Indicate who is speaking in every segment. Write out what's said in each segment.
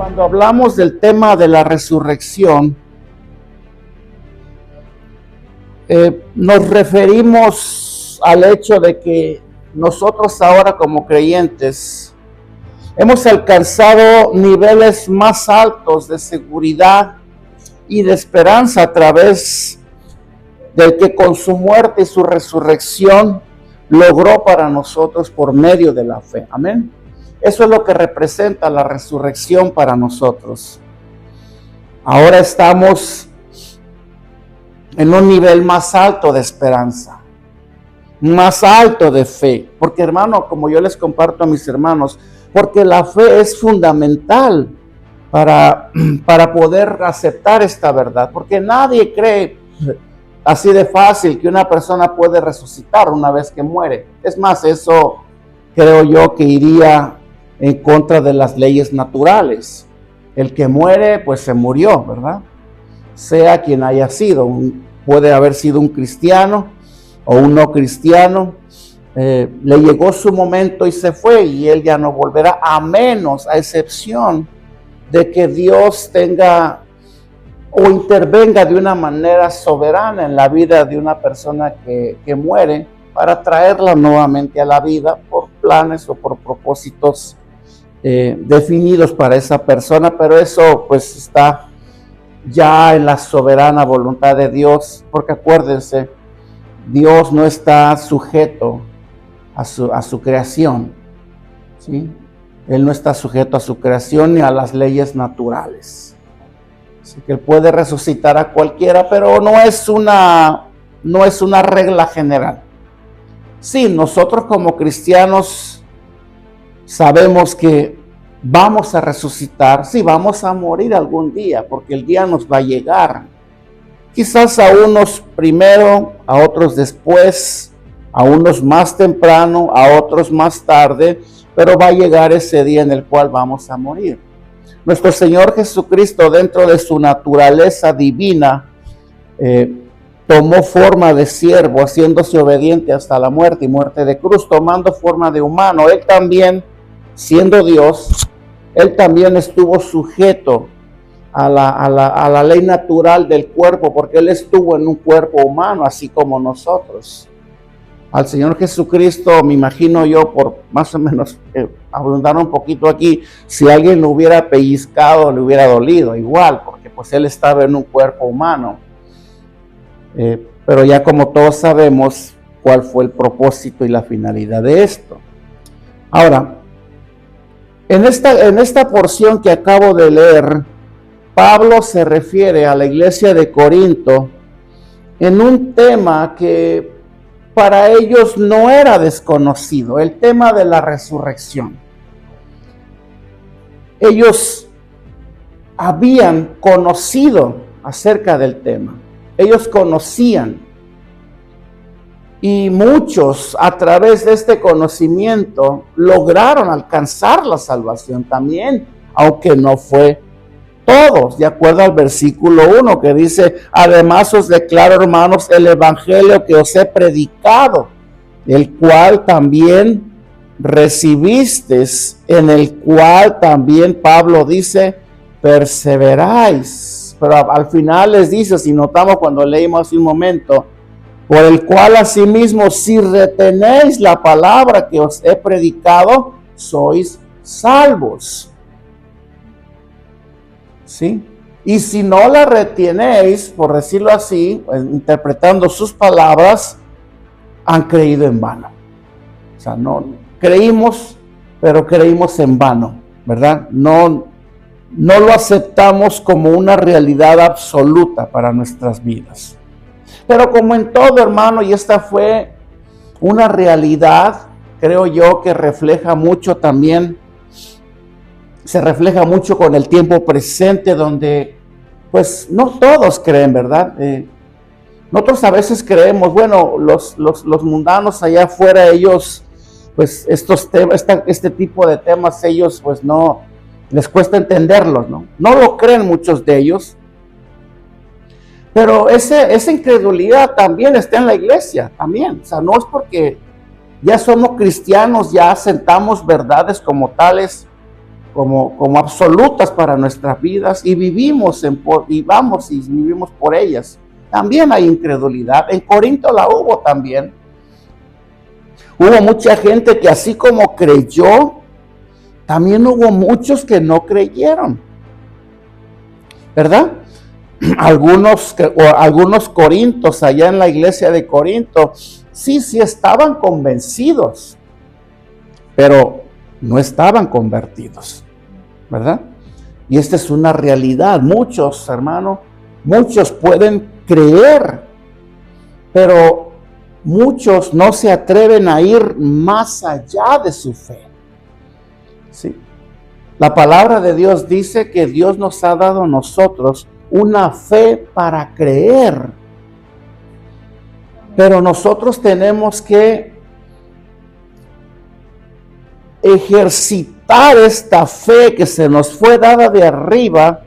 Speaker 1: Cuando hablamos del tema de la resurrección, nos referimos al hecho de que nosotros ahora como creyentes hemos alcanzado niveles más altos de seguridad y de esperanza a través del que con su muerte y su resurrección logró para nosotros por medio de la fe. Amén. Eso es lo que representa la resurrección para nosotros. Ahora estamos en un nivel más alto de esperanza, más alto de fe. Porque, hermano, como yo les comparto a mis hermanos, porque la fe es fundamental para poder aceptar esta verdad. Porque nadie cree así de fácil que una persona puede resucitar una vez que muere. Es más, eso creo yo que iría en contra de las leyes naturales. El que muere, pues se murió, ¿verdad? Sea quien haya sido, puede haber sido un cristiano o un no cristiano, le llegó su momento y se fue y él ya no volverá, a menos, a excepción de que Dios tenga o intervenga de una manera soberana en la vida de una persona que muere para traerla nuevamente a la vida por planes o por propósitos definidos para esa persona, pero eso pues está ya en la soberana voluntad de Dios, porque acuérdense, Dios no está sujeto a su creación, ¿sí? Él no está sujeto a su creación ni a las leyes naturales. Así que Él puede resucitar a cualquiera, pero no es una regla general. Sí, nosotros como cristianos sabemos que vamos a resucitar, sí, vamos a morir algún día, porque el día nos va a llegar. Quizás a unos primero, a otros después, a unos más temprano, a otros más tarde, pero va a llegar ese día en el cual vamos a morir. Nuestro Señor Jesucristo, dentro de su naturaleza divina, tomó forma de siervo, haciéndose obediente hasta la muerte y muerte de cruz, tomando forma de humano. Él también, siendo Dios, Él también estuvo sujeto a la ley natural del cuerpo, porque Él estuvo en un cuerpo humano, así como nosotros. Al Señor Jesucristo, me imagino yo, por más o menos abundar un poquito aquí, si alguien lo hubiera pellizcado, le hubiera dolido igual, porque pues Él estaba en un cuerpo humano. Pero ya como todos sabemos cuál fue el propósito y la finalidad de esto. Ahora, en esta porción que acabo de leer, Pablo se refiere a la iglesia de Corinto en un tema que para ellos no era desconocido, el tema de la resurrección. Ellos habían conocido acerca del tema, ellos conocían, y muchos a través de este conocimiento lograron alcanzar la salvación también, aunque no fue todos, de acuerdo al versículo 1 que dice: además os declaro, hermanos, el evangelio que os he predicado, el cual también recibisteis, en el cual también Pablo dice: perseveráis. Pero al final les dice, si notamos cuando leímos hace un momento, por el cual asimismo, si retenéis la palabra que os he predicado, sois salvos. ¿Sí? Y si no la retenéis, por decirlo así, interpretando sus palabras, han creído en vano. O sea, no creímos, pero creímos en vano, ¿verdad? No lo aceptamos como una realidad absoluta para nuestras vidas. Pero como en todo, hermano, y esta fue una realidad, creo yo, que refleja mucho también, se refleja mucho con el tiempo presente, donde pues no todos creen, ¿verdad? Nosotros a veces creemos, bueno, los mundanos allá afuera, ellos, pues estos temas, este tipo de temas, ellos pues no, les cuesta entenderlos, ¿no? No lo creen muchos de ellos. Pero esa incredulidad también está en la iglesia, también. O sea, no es porque ya somos cristianos, ya asentamos verdades como tales, como absolutas para nuestras vidas y vivimos por ellas. También hay incredulidad. En Corinto la hubo también. Hubo mucha gente que así como creyó, también hubo muchos que no creyeron, ¿verdad? Algunos corintios allá en la iglesia de Corinto, sí estaban convencidos, pero no estaban convertidos, ¿verdad? Y esta es una realidad. Muchos, hermanos, muchos pueden creer, pero muchos no se atreven a ir más allá de su fe. ¿Sí? La palabra de Dios dice que Dios nos ha dado a nosotros una fe para creer. Pero nosotros tenemos que ejercitar esta fe que se nos fue dada de arriba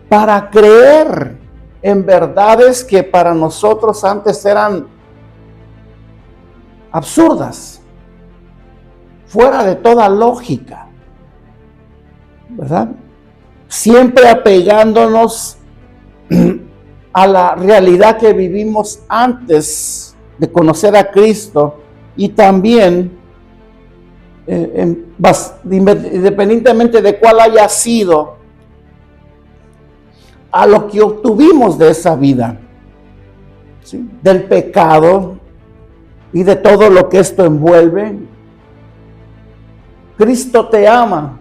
Speaker 1: para creer en verdades que para nosotros antes eran absurdas, fuera de toda lógica, ¿verdad? Siempre apegándonos a la realidad que vivimos antes de conocer a Cristo y también, independientemente de cuál haya sido, a lo que obtuvimos de esa vida, ¿sí? Del pecado y de todo lo que esto envuelve. Cristo te ama.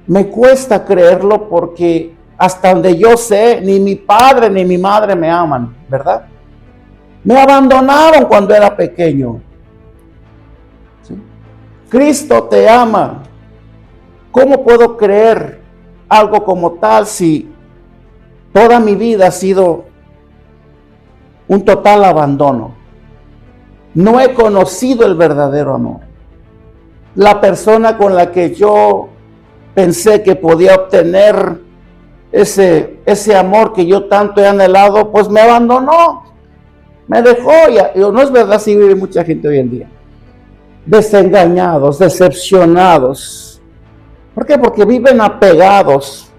Speaker 1: Me cuesta creerlo porque hasta donde yo sé, ni mi padre ni mi madre me aman, ¿verdad? Me abandonaron cuando era pequeño. ¿Sí? Cristo te ama. ¿Cómo puedo creer algo como tal si toda mi vida ha sido un total abandono? No he conocido el verdadero amor. La persona con la que yo pensé que podía obtener ese amor que yo tanto he anhelado, pues me abandonó, me dejó. Y no es verdad, si vive mucha gente hoy en día desengañados, decepcionados. ¿Por qué? Porque viven apegados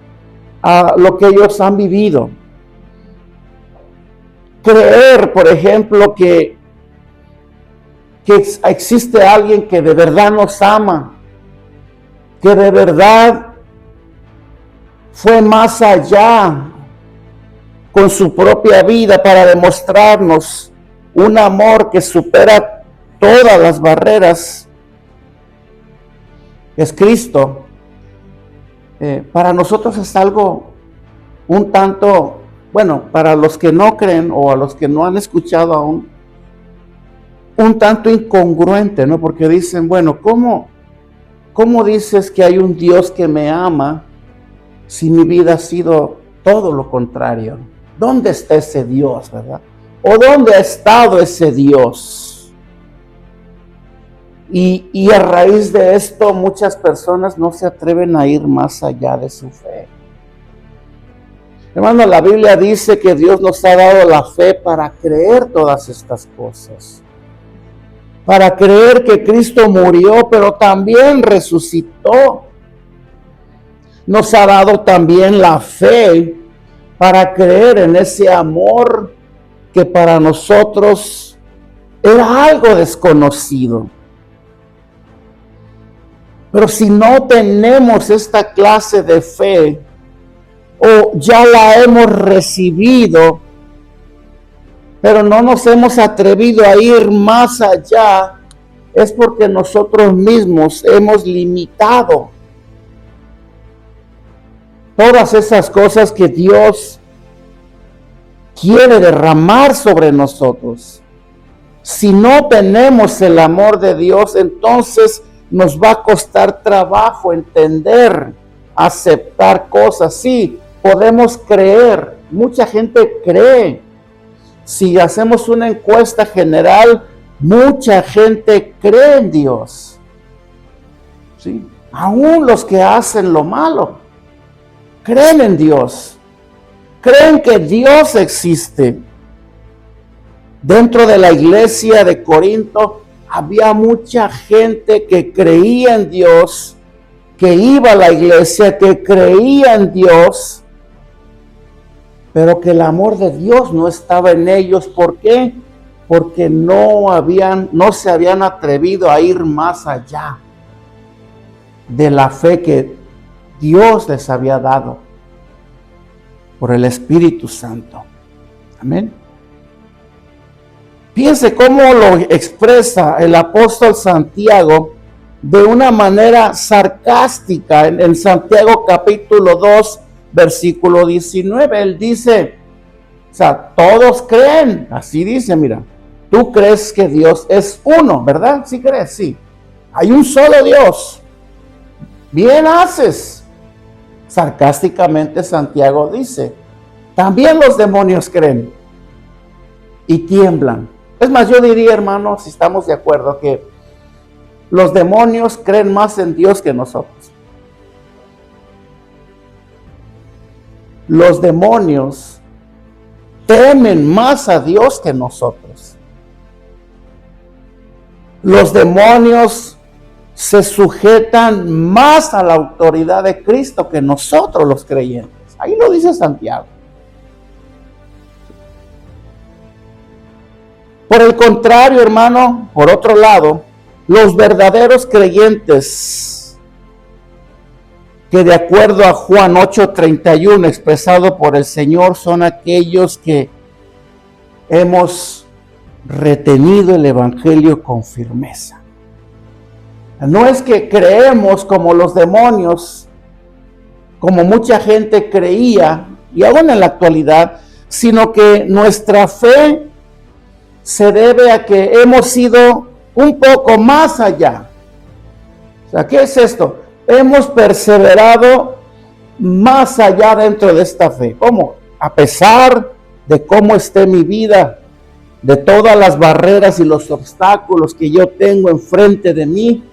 Speaker 1: a lo que ellos han vivido. Creer, por ejemplo, que existe alguien que de verdad nos ama, que de verdad fue más allá con su propia vida para demostrarnos un amor que supera todas las barreras, es Cristo. Para nosotros es algo un tanto, bueno, para los que no creen o a los que no han escuchado aún, un tanto incongruente, ¿no? Porque dicen, bueno, ¿cómo dices que hay un Dios que me ama si mi vida ha sido todo lo contrario? ¿Dónde está ese Dios, verdad? ¿O dónde ha estado ese Dios? Y a raíz de esto, muchas personas no se atreven a ir más allá de su fe. Hermano, la Biblia dice que Dios nos ha dado la fe para creer todas estas cosas. Para creer que Cristo murió, pero también resucitó. Nos ha dado también la fe para creer en ese amor que para nosotros era algo desconocido. Pero si no tenemos esta clase de fe, o ya la hemos recibido, pero no nos hemos atrevido a ir más allá, es porque nosotros mismos hemos limitado todas esas cosas que Dios quiere derramar sobre nosotros. Si no tenemos el amor de Dios, entonces nos va a costar trabajo entender, aceptar cosas. Sí, podemos creer, mucha gente cree. Si hacemos una encuesta general, mucha gente cree en Dios. ¿Sí? Aún los que hacen lo malo, creen en Dios. Creen que Dios existe. Dentro de la iglesia de Corinto había mucha gente que creía en Dios que iba a la iglesia, que creía en Dios, pero que el amor de Dios no estaba en ellos. ¿Por qué? Porque no se habían atrevido a ir más allá de la fe que Dios les había dado por el Espíritu Santo. Amén. Piense cómo lo expresa el apóstol Santiago de una manera sarcástica en Santiago capítulo 2, versículo 19. Él dice, o sea, todos creen, así dice, mira, tú crees que Dios es uno, ¿verdad? ¿Sí crees? Sí. Hay un solo Dios. Bien haces. Sarcásticamente Santiago dice, también los demonios creen y tiemblan. Es más, yo diría, hermano, si estamos de acuerdo, que los demonios creen más en Dios que nosotros. Los demonios temen más a Dios que nosotros. Los demonios se sujetan más a la autoridad de Cristo que nosotros los creyentes. Ahí lo dice Santiago. Por el contrario, hermano, por otro lado, los verdaderos creyentes, que de acuerdo a Juan 8:31 expresado por el Señor, son aquellos que hemos retenido el Evangelio con firmeza. No es que creemos como los demonios, como mucha gente creía, y aún en la actualidad, sino que nuestra fe se debe a que hemos ido un poco más allá. O sea, ¿qué es esto? Hemos perseverado más allá dentro de esta fe. ¿Cómo? A pesar de cómo esté mi vida, de todas las barreras y los obstáculos que yo tengo enfrente de mí,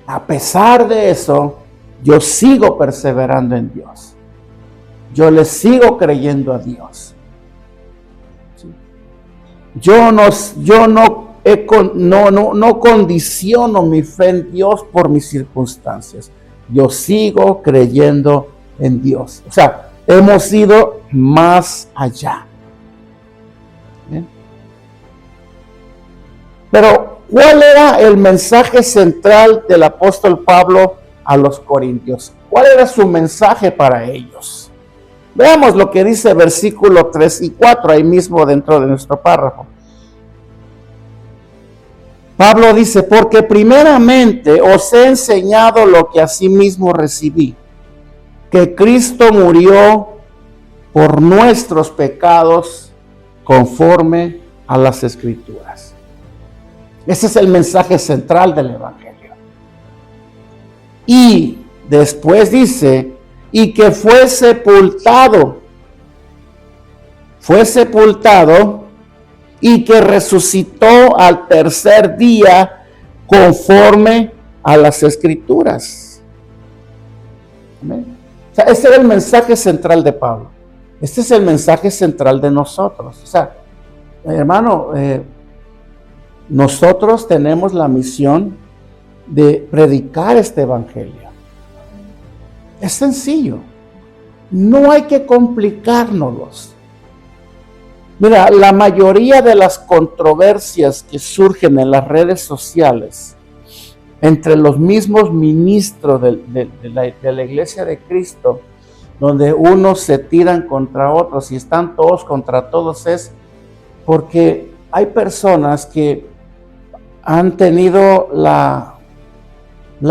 Speaker 1: a pesar de eso, yo sigo perseverando en Dios. Yo le sigo creyendo a Dios. Yo no condiciono mi fe en Dios por mis circunstancias. Yo sigo creyendo en Dios. O sea, hemos ido más allá. ¿Bien? Pero, ¿cuál era el mensaje central del apóstol Pablo a los corintios? ¿Cuál era su mensaje para ellos? Veamos lo que dice versículo 3 y 4, ahí mismo dentro de nuestro párrafo. Pablo dice, porque primeramente os he enseñado lo que asimismo recibí, que Cristo murió por nuestros pecados conforme a las Escrituras. Ese es el mensaje central del Evangelio. Y después dice, y que fue sepultado y que resucitó al tercer día conforme a las Escrituras. Amén. O sea, este era el mensaje central de Pablo. Este es el mensaje central de nosotros. O sea, hermano, nosotros tenemos la misión de predicar este evangelio. Es sencillo. No hay que complicárnoslos. Mira, la mayoría de las controversias que surgen en las redes sociales entre los mismos ministros de la Iglesia de Cristo, donde unos se tiran contra otros y están todos contra todos, es porque hay personas que han tenido la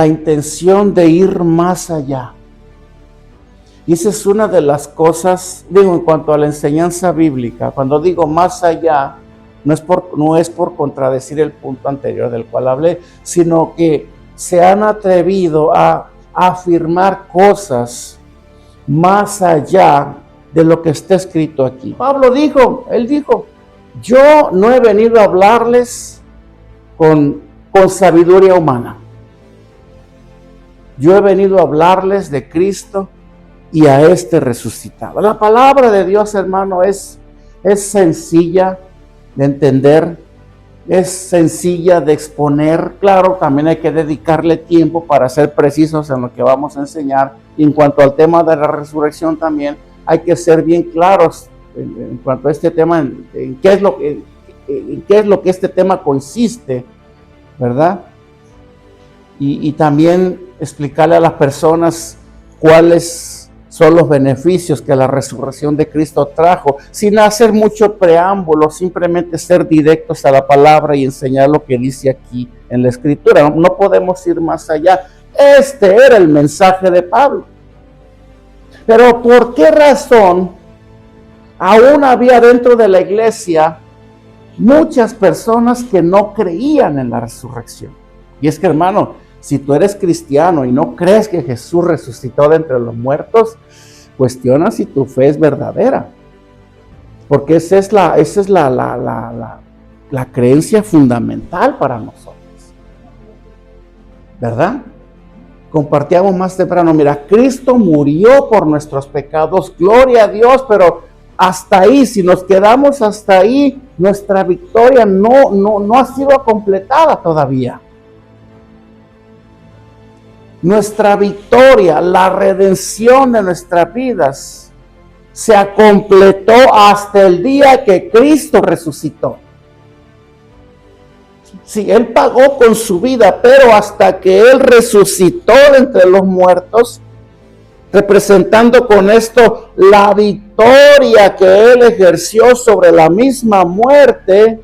Speaker 1: intención de ir más allá. Y esa es una de las cosas, digo, en cuanto a la enseñanza bíblica, cuando digo más allá, no es por contradecir el punto anterior del cual hablé, sino que se han atrevido a afirmar cosas más allá de lo que está escrito aquí. Pablo dijo, yo no he venido a hablarles con sabiduría humana. Yo he venido a hablarles de Cristo y a este resucitado. La palabra de Dios, hermano, es sencilla de entender es sencilla de exponer. Claro, también hay que dedicarle tiempo para ser precisos en lo que vamos a enseñar. Y en cuanto al tema de la resurrección también hay que ser bien claros en cuanto a este tema, en qué es lo que este tema consiste, ¿verdad? Y también explicarle a las personas cuáles son los beneficios que la resurrección de Cristo trajo, sin hacer mucho preámbulo, simplemente ser directos a la palabra y enseñar lo que dice aquí en la Escritura. No podemos ir más allá. Este era el mensaje de Pablo. Pero ¿por qué razón aún había dentro de la iglesia muchas personas que no creían en la resurrección? Y es que, hermano, si tú eres cristiano y no crees que Jesús resucitó de entre los muertos, cuestiona si tu fe es verdadera. Porque esa es la creencia fundamental para nosotros. ¿Verdad? Compartíamos más temprano, mira, Cristo murió por nuestros pecados, gloria a Dios, pero hasta ahí, si nos quedamos hasta ahí, nuestra victoria no ha sido completada todavía. Nuestra victoria, la redención de nuestras vidas, se completó hasta el día que Cristo resucitó. Sí, Él pagó con su vida, pero hasta que Él resucitó de entre los muertos, representando con esto la victoria que Él ejerció sobre la misma muerte,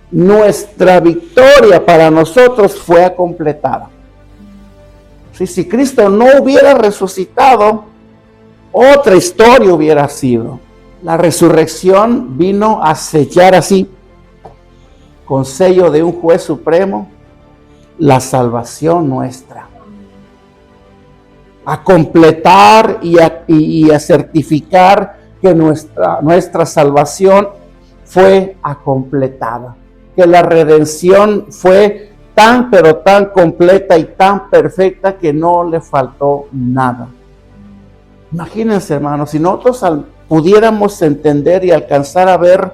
Speaker 1: nuestra victoria para nosotros fue completada. Si Cristo no hubiera resucitado, otra historia hubiera sido. La resurrección vino a sellar así, con sello de un juez supremo, la salvación nuestra. A completar y a certificar que nuestra salvación fue completada. Que la redención fue pero tan completa y tan perfecta que no le faltó nada. Imagínense, hermanos, si nosotros pudiéramos entender y alcanzar a ver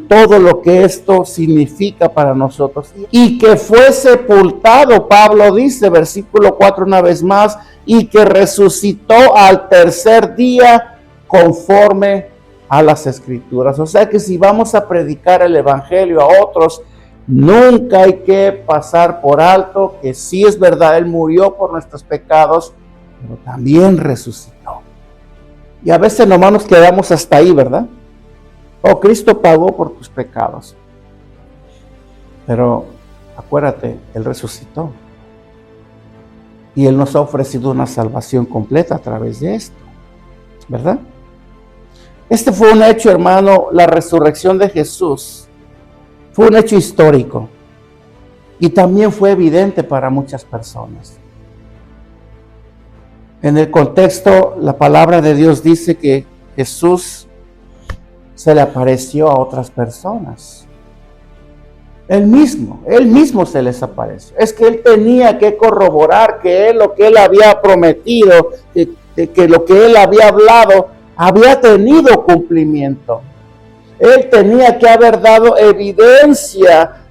Speaker 1: todo lo que esto significa para nosotros, y que fue sepultado, Pablo dice, versículo 4 una vez más, y que resucitó al tercer día conforme a las Escrituras. O sea que si vamos a predicar el evangelio a otros, nunca hay que pasar por alto que sí es verdad, Él murió por nuestros pecados, pero también resucitó. Y a veces nomás nos quedamos hasta ahí, ¿verdad? Oh, Cristo pagó por tus pecados. Pero acuérdate, Él resucitó. Y Él nos ha ofrecido una salvación completa a través de esto, ¿verdad? Este fue un hecho, hermano, la resurrección de Jesús. Fue un hecho histórico. Y también fue evidente para muchas personas. En el contexto, la palabra de Dios dice que Jesús se le apareció a otras personas. Él mismo se les apareció. Es que Él tenía que corroborar que lo que Él había prometido, que lo que Él había hablado, había tenido cumplimiento. Él tenía que haber dado evidencia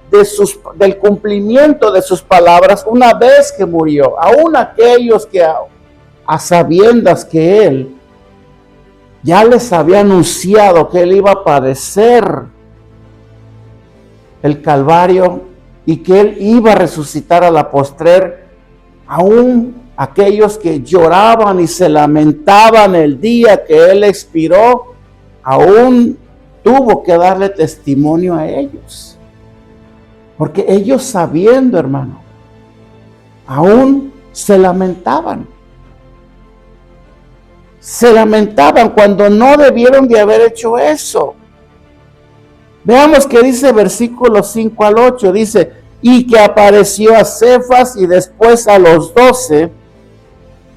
Speaker 1: del cumplimiento de sus palabras una vez que murió. Aún aquellos que a sabiendas que Él ya les había anunciado que Él iba a padecer el Calvario y que Él iba a resucitar a la postrer, aún aquellos que lloraban y se lamentaban el día que Él expiró, aún tuvo que darle testimonio a ellos. Porque ellos sabiendo, hermano, aún se lamentaban. Se lamentaban cuando no debieron de haber hecho eso. Veamos qué dice versículos 5 al 8. Dice, y que apareció a Cefas y después a los 12.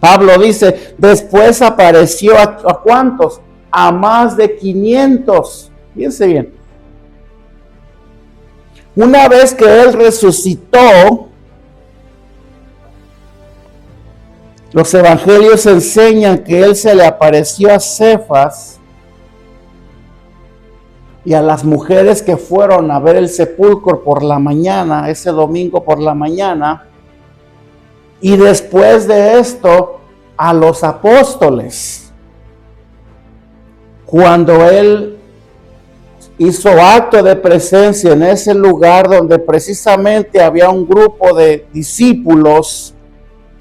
Speaker 1: Pablo dice, después apareció a ¿cuántos? A más de 500. Fíjense bien. Una vez que Él resucitó, los evangelios enseñan que Él se le apareció a Cefas y a las mujeres que fueron a ver el sepulcro por la mañana, ese domingo por la mañana, y después de esto a los apóstoles, cuando él hizo acto de presencia en ese lugar donde precisamente había un grupo de discípulos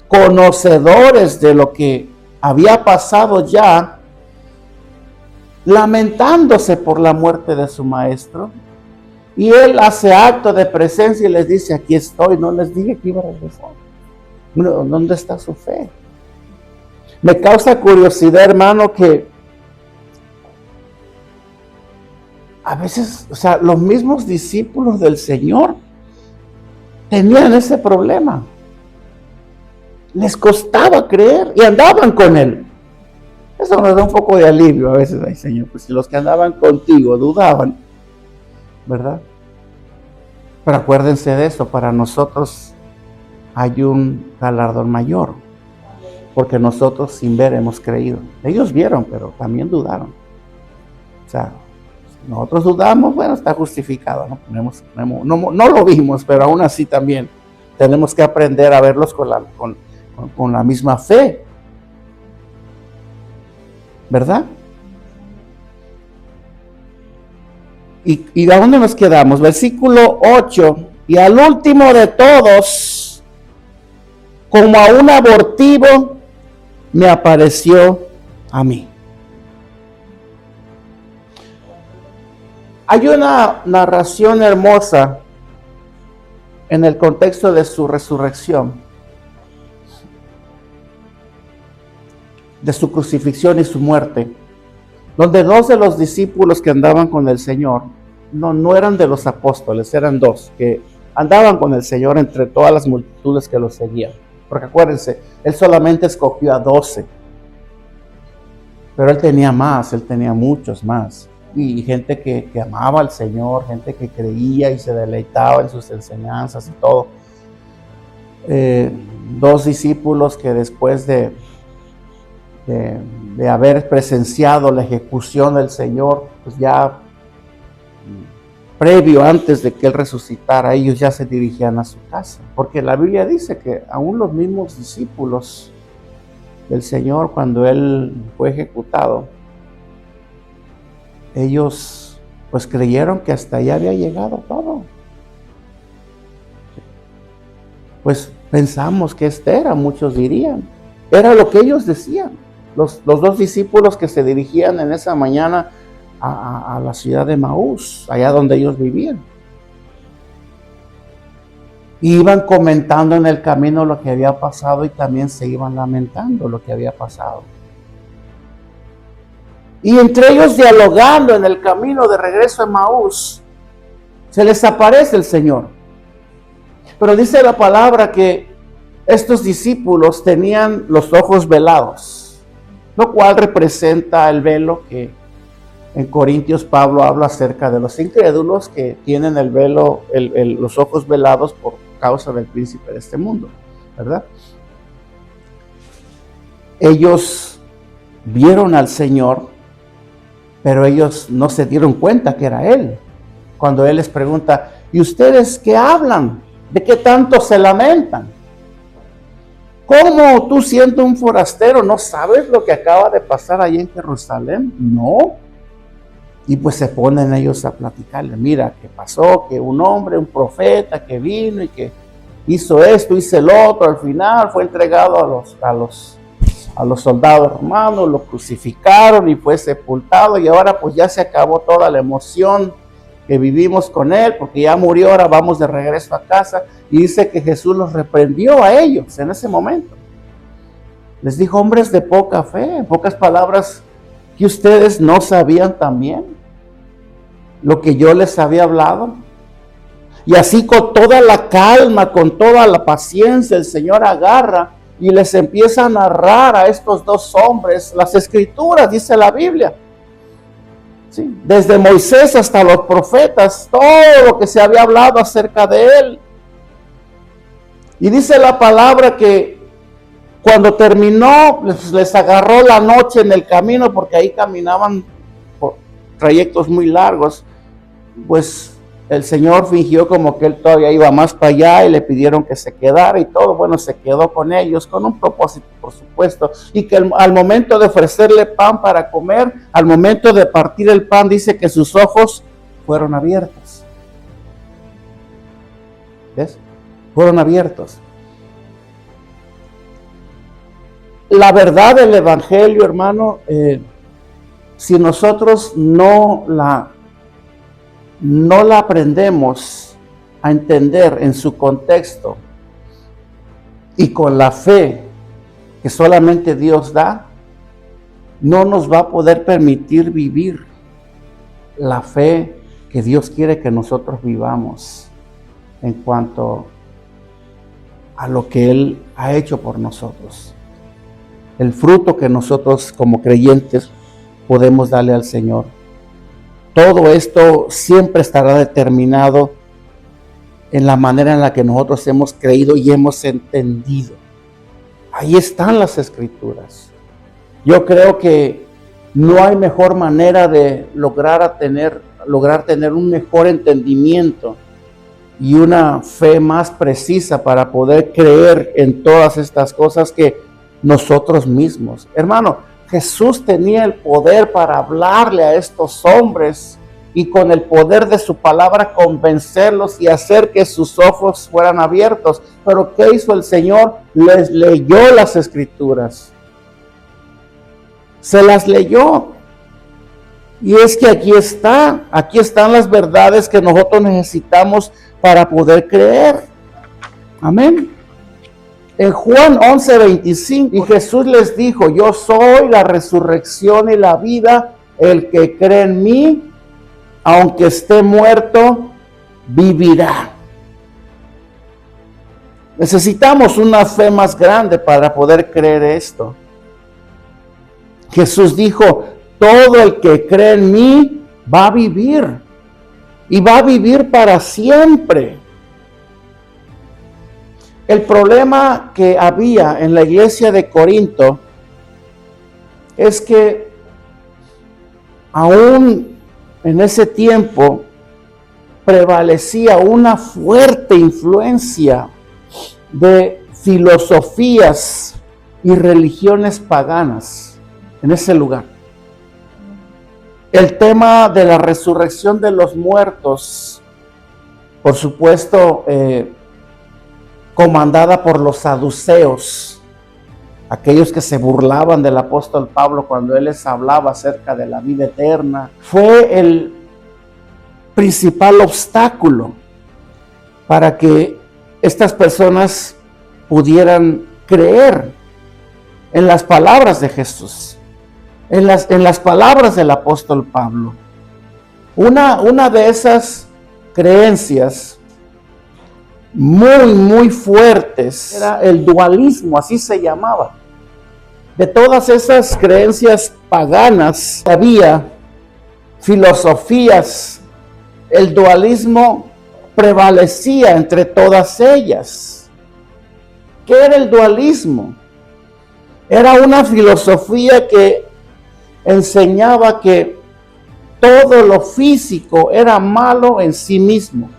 Speaker 1: conocedores de lo que había pasado ya, lamentándose por la muerte de su maestro, y él hace acto de presencia y les dice: aquí estoy, no les dije que iba a regresar. Bueno, ¿dónde está su fe? Me causa curiosidad, hermano, que a veces, o sea, los mismos discípulos del Señor tenían ese problema. Les costaba creer y andaban con Él. Eso nos da un poco de alivio a veces. Ay, Señor, pues si los que andaban contigo dudaban, ¿verdad? Pero acuérdense de eso, para nosotros hay un galardón mayor, porque nosotros sin ver hemos creído. Ellos vieron, pero también dudaron. O sea, nosotros dudamos, bueno, está justificado, no lo vimos, pero aún así también tenemos que aprender a verlos con la misma fe, ¿verdad? ¿Y a dónde nos quedamos? Versículo 8, y al último de todos, como a un abortivo, me apareció a mí. Hay una narración hermosa en el contexto de su resurrección, de su crucifixión y su muerte, donde dos de los discípulos que andaban con el Señor, no eran de los apóstoles, eran dos que andaban con el Señor entre todas las multitudes que lo seguían. Porque acuérdense, Él solamente escogió a 12, pero Él tenía más, Él tenía muchos más. Y gente que amaba al Señor, gente que creía y se deleitaba en sus enseñanzas y todo. Dos discípulos que después de haber presenciado la ejecución del Señor, pues ya previo, antes de que Él resucitara, ellos ya se dirigían a su casa. Porque la Biblia dice que aún los mismos discípulos del Señor, cuando Él fue ejecutado, ellos pues creyeron que hasta allá había llegado todo. Pues pensamos que era, muchos dirían, era lo que ellos decían. Los dos discípulos que se dirigían en esa mañana a la ciudad de Maús, allá donde ellos vivían. Y iban comentando en el camino lo que había pasado y también se iban lamentando lo que había pasado. Y entre ellos dialogando en el camino de regreso a Maús, se les aparece el Señor. Pero dice la palabra que estos discípulos tenían los ojos velados, lo cual representa el velo que en Corintios Pablo habla acerca de los incrédulos que tienen el velo, los ojos velados por causa del príncipe de este mundo, ¿verdad? Ellos vieron al Señor, pero ellos no se dieron cuenta que era Él. Cuando Él les pregunta: ¿y ustedes qué hablan? ¿De qué tanto se lamentan? ¿Cómo tú, siendo un forastero, no sabes lo que acaba de pasar allí en Jerusalén? No. Y pues se ponen ellos a platicarle: mira, que pasó, que un hombre, un profeta que vino y que hizo esto, hizo el otro, al final fue entregado a los soldados romanos, lo crucificaron y fue sepultado, y ahora pues ya se acabó toda la emoción que vivimos con él, porque ya murió, ahora vamos de regreso a casa. Y dice que Jesús los reprendió a ellos en ese momento. Les dijo: hombres de poca fe, en pocas palabras, que ustedes no sabían también lo que yo les había hablado. Y así, con toda la calma, con toda la paciencia, el Señor agarra y les empieza a narrar a estos dos hombres las Escrituras, dice la Biblia. ¿Sí? Desde Moisés hasta los profetas, todo lo que se había hablado acerca de él. Y dice la palabra que cuando terminó, les agarró la noche en el camino, porque ahí caminaban por trayectos muy largos. pues el Señor fingió como que él todavía iba más para allá y le pidieron que se quedara y todo. Bueno, se quedó con ellos con un propósito, por supuesto, y que al momento de ofrecerle pan para comer, al momento de partir el pan, dice que sus ojos fueron abiertos. ¿Ves? Fueron abiertos. La verdad del Evangelio, hermano, si nosotros no la aprendemos a entender en su contexto y con la fe que solamente Dios da, no nos va a poder permitir vivir la fe que Dios quiere que nosotros vivamos en cuanto a lo que Él ha hecho por nosotros. El fruto que nosotros como creyentes podemos darle al Señor. Todo esto siempre estará determinado en la manera en la que nosotros hemos creído y hemos entendido. Ahí están las Escrituras. Yo creo que no hay mejor manera de lograr tener un mejor entendimiento y una fe más precisa para poder creer en todas estas cosas que nosotros mismos. Hermano, Jesús tenía el poder para hablarle a estos hombres y con el poder de su palabra convencerlos y hacer que sus ojos fueran abiertos. Pero ¿qué hizo el Señor? Les leyó las Escrituras. Se las leyó. Y es que aquí están las verdades que nosotros necesitamos para poder creer. Amén. En Juan 11:25, y Jesús les dijo: yo soy la resurrección y la vida, el que cree en mí, aunque esté muerto, vivirá. Necesitamos una fe más grande para poder creer esto. Jesús dijo: todo el que cree en mí va a vivir, y va a vivir para siempre. El problema que había en la iglesia de Corinto es que aún en ese tiempo prevalecía una fuerte influencia de filosofías y religiones paganas en ese lugar. El tema de la resurrección de los muertos, por supuesto, comandada por los saduceos, aquellos que se burlaban del apóstol Pablo cuando él les hablaba acerca de la vida eterna, fue el principal obstáculo para que estas personas pudieran creer en las palabras de Jesús, en las palabras del apóstol Pablo. Una de esas creencias muy fuertes era el dualismo, así se llamaba. De todas esas creencias paganas había filosofías, el dualismo prevalecía entre todas ellas. ¿Qué era el dualismo? Era una filosofía que enseñaba que todo lo físico era malo en sí mismo.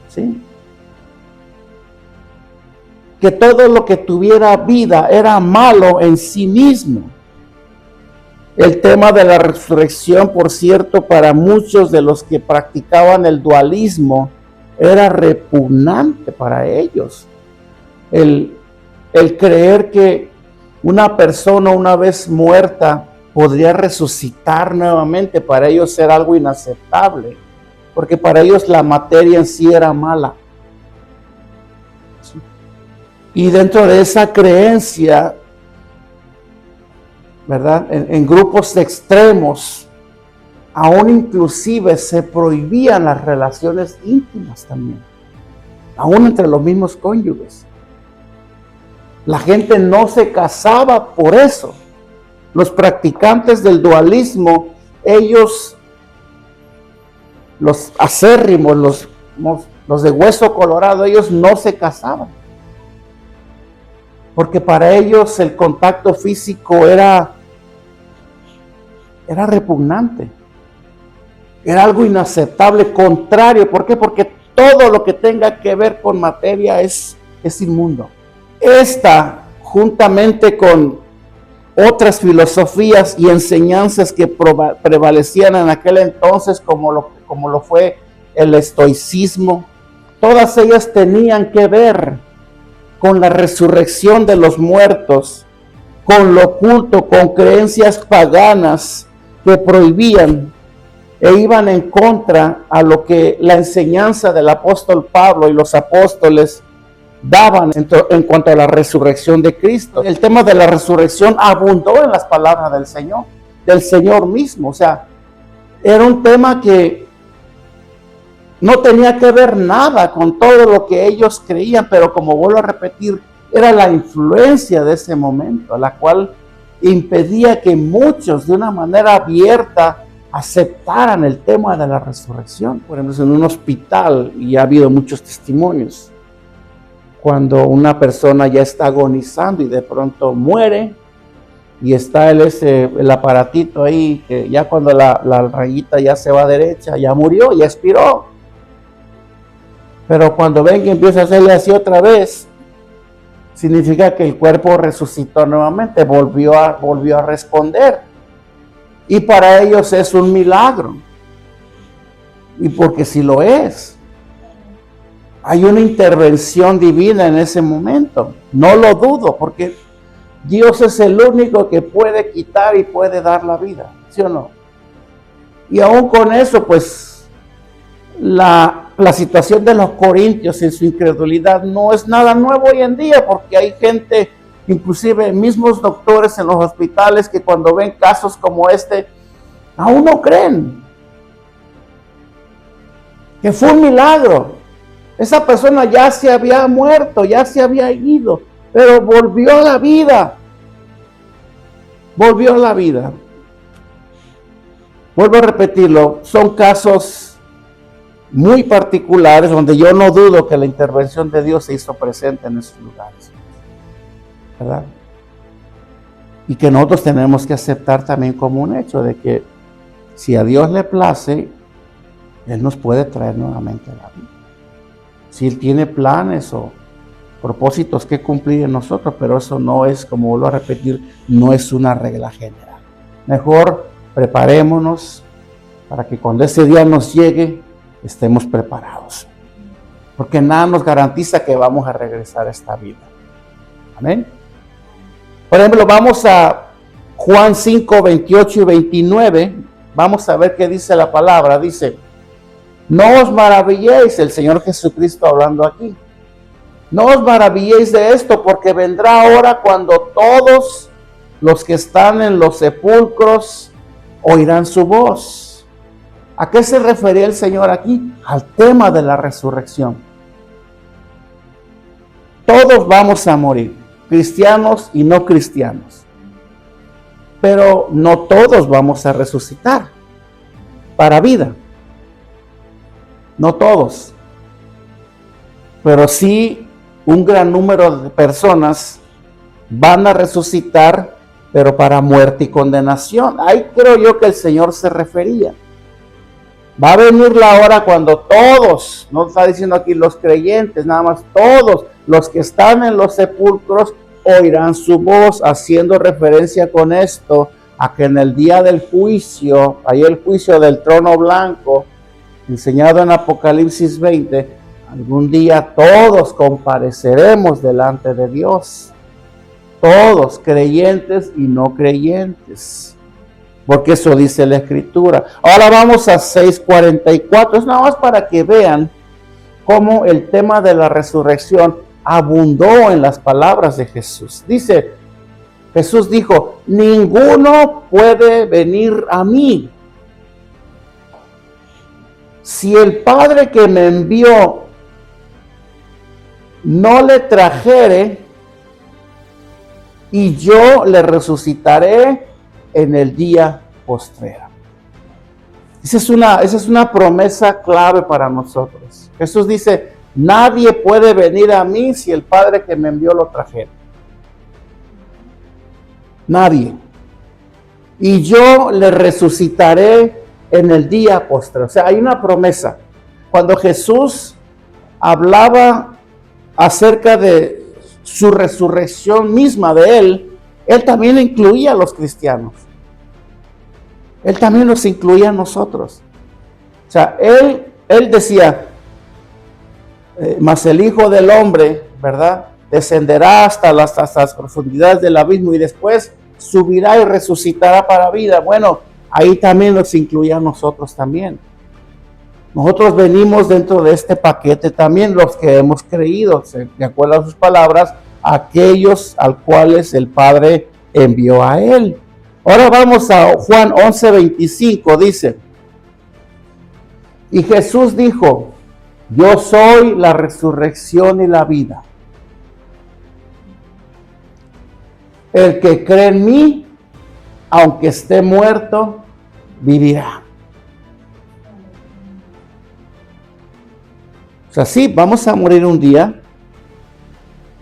Speaker 1: ¿Sí? Que todo lo que tuviera vida era malo en sí mismo. El tema de la resurrección, por cierto, para muchos de los que practicaban el dualismo, era repugnante para ellos. El creer que una persona una vez muerta podría resucitar nuevamente, para ellos era algo inaceptable, porque para ellos la materia en sí era mala. Y dentro de esa creencia, ¿verdad? En grupos extremos, aún inclusive se prohibían las relaciones íntimas también, aún entre los mismos cónyuges. La gente no se casaba por eso. Los practicantes del dualismo, ellos, los acérrimos, los de hueso colorado, ellos no se casaban. Porque para ellos el contacto físico era repugnante. Era algo inaceptable, contrario. ¿Por qué? Porque todo lo que tenga que ver con materia es inmundo. Esta, juntamente con otras filosofías y enseñanzas que prevalecían en aquel entonces, como lo fue el estoicismo, todas ellas tenían que ver con la resurrección de los muertos, con lo oculto, con creencias paganas que prohibían e iban en contra a lo que la enseñanza del apóstol Pablo y los apóstoles daban en cuanto a la resurrección de Cristo. El tema de la resurrección abundó en las palabras del Señor mismo. O sea, era un tema que no tenía que ver nada con todo lo que ellos creían, pero como vuelvo a repetir, era la influencia de ese momento, la cual impedía que muchos de una manera abierta aceptaran el tema de la resurrección. Por ejemplo, en un hospital, y ha habido muchos testimonios, cuando una persona ya está agonizando y de pronto muere, y está el aparatito ahí, que ya cuando la rayita ya se va derecha, ya murió, ya expiró. Pero cuando ven que empieza a hacerle así otra vez, significa que el cuerpo resucitó nuevamente, volvió a responder. Y para ellos es un milagro. Y porque si lo es, hay una intervención divina en ese momento. No lo dudo, porque Dios es el único que puede quitar y puede dar la vida, ¿sí o no? Y aún con eso, pues, la situación de los corintios en su incredulidad no es nada nuevo hoy en día, porque hay gente, inclusive mismos doctores en los hospitales, que cuando ven casos como este, aún no creen que fue un milagro. Esa persona ya se había muerto, ya se había ido, pero volvió a la vida. Volvió a la vida. Vuelvo a repetirlo, son casos muy particulares donde yo no dudo que la intervención de Dios se hizo presente en esos lugares, ¿verdad? Y que nosotros tenemos que aceptar también como un hecho de que si a Dios le place, Él nos puede traer nuevamente a la vida. Si Él tiene planes o propósitos que cumplir en nosotros, pero eso no es, como vuelvo a repetir, no es una regla general. Mejor preparémonos para que cuando ese día nos llegue, estemos preparados. Porque nada nos garantiza que vamos a regresar a esta vida. Amén. Por ejemplo, vamos a Juan 5, 28 y 29. Vamos a ver qué dice la palabra. Dice: no os maravilléis, el Señor Jesucristo hablando aquí. No os maravilléis de esto, porque vendrá hora cuando todos los que están en los sepulcros oirán su voz. ¿A qué se refería el Señor aquí? Al tema de la resurrección. Todos vamos a morir, cristianos y no cristianos. Pero no todos vamos a resucitar para vida. No todos. Pero sí un gran número de personas van a resucitar, pero para muerte y condenación. Ahí creo yo que el Señor se refería. Va a venir la hora cuando todos, no está diciendo aquí los creyentes, nada más todos los que están en los sepulcros oirán su voz, haciendo referencia con esto a que en el día del juicio, ahí el juicio del trono blanco, enseñado en Apocalipsis 20, algún día todos compareceremos delante de Dios. Todos, creyentes y no creyentes. Porque eso dice la Escritura. Ahora vamos a 6:44. Es nada más para que vean cómo el tema de la resurrección abundó en las palabras de Jesús. Dice, Jesús dijo: ninguno puede venir a mí si el Padre que me envió no le trajere, y yo le resucitaré en el día postrero. Esa es una promesa clave para nosotros. Jesús dice: nadie puede venir a mí si el Padre que me envió lo trajera. Nadie. Y yo le resucitaré en el día postre. O sea, hay una promesa. Cuando Jesús hablaba acerca de su resurrección misma de Él también incluía a los cristianos. Él también nos incluía a nosotros. O sea, Él decía, mas el Hijo del Hombre, ¿verdad? Descenderá hasta las profundidades del abismo y después subirá y resucitará para vida. Bueno, ahí también nos incluía a nosotros también. Nosotros venimos dentro de este paquete también, los que hemos creído, de acuerdo a sus palabras, aquellos al cuales el Padre envió a Él. Ahora vamos a Juan 11:25, dice, y Jesús dijo, yo soy la resurrección y la vida. El que cree en mí, aunque esté muerto, vivirá. O sea, sí, vamos a morir un día,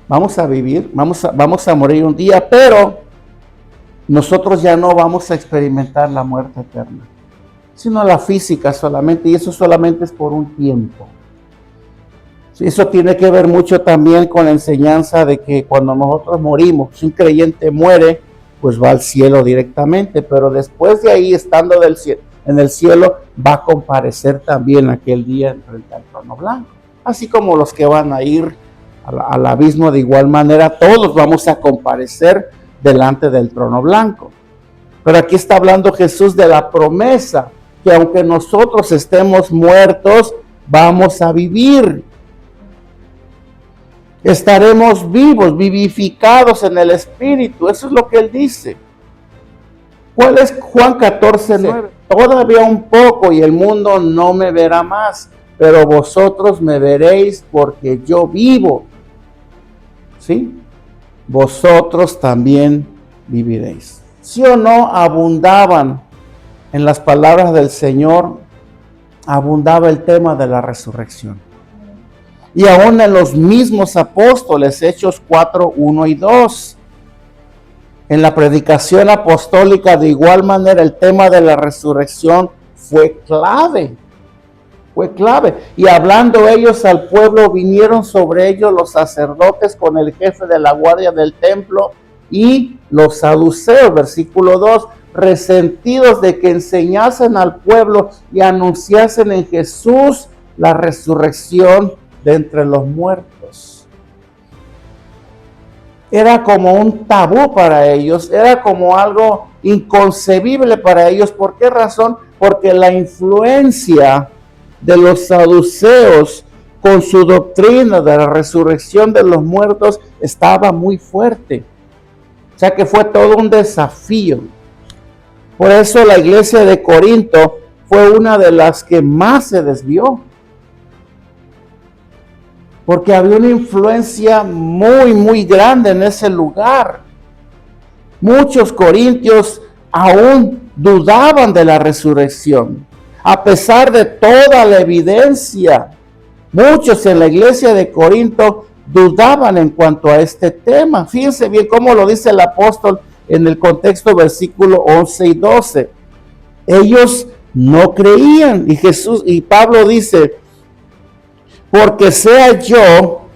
Speaker 1: vamos a vivir, vamos a morir un día, pero nosotros ya no vamos a experimentar la muerte eterna, sino la física solamente, y eso solamente es por un tiempo. Eso tiene que ver mucho también con la enseñanza de que cuando nosotros morimos, si un creyente muere, pues va al cielo directamente, pero después de ahí, estando en el cielo, va a comparecer también aquel día frente al trono blanco. Así como los que van a ir al abismo, de igual manera, todos vamos a comparecer delante del trono blanco. Pero aquí está hablando Jesús de la promesa, que aunque nosotros estemos muertos, vamos a vivir. Estaremos vivos, vivificados en el Espíritu. Eso es lo que Él dice. ¿Cuál es Juan 14:9? Todavía un poco y el mundo no me verá más, pero vosotros me veréis porque yo vivo. ¿Sí? Vosotros también viviréis. ¿Sí o no abundaban en las palabras del Señor? Abundaba el tema de la resurrección. Y aún en los mismos apóstoles, Hechos 4:1 y 2. En la predicación apostólica, de igual manera, el tema de la resurrección fue clave. Fue clave. Y hablando ellos al pueblo, vinieron sobre ellos los sacerdotes con el jefe de la guardia del templo y los saduceos, versículo 2, resentidos de que enseñasen al pueblo y anunciasen en Jesús la resurrección de entre los muertos. Era como un tabú para ellos, era como algo inconcebible para ellos. ¿Por qué razón? Porque la influencia de los saduceos con su doctrina de la resurrección de los muertos estaba muy fuerte. O sea que fue todo un desafío. Por eso la iglesia de Corinto fue una de las que más se desvió. Porque había una influencia muy, muy grande en ese lugar. Muchos corintios aún dudaban de la resurrección. A pesar de toda la evidencia, muchos en la iglesia de Corinto dudaban en cuanto a este tema. Fíjense bien cómo lo dice el apóstol en el contexto versículo 11 y 12. Ellos no creían y Pablo dice, porque sea yo,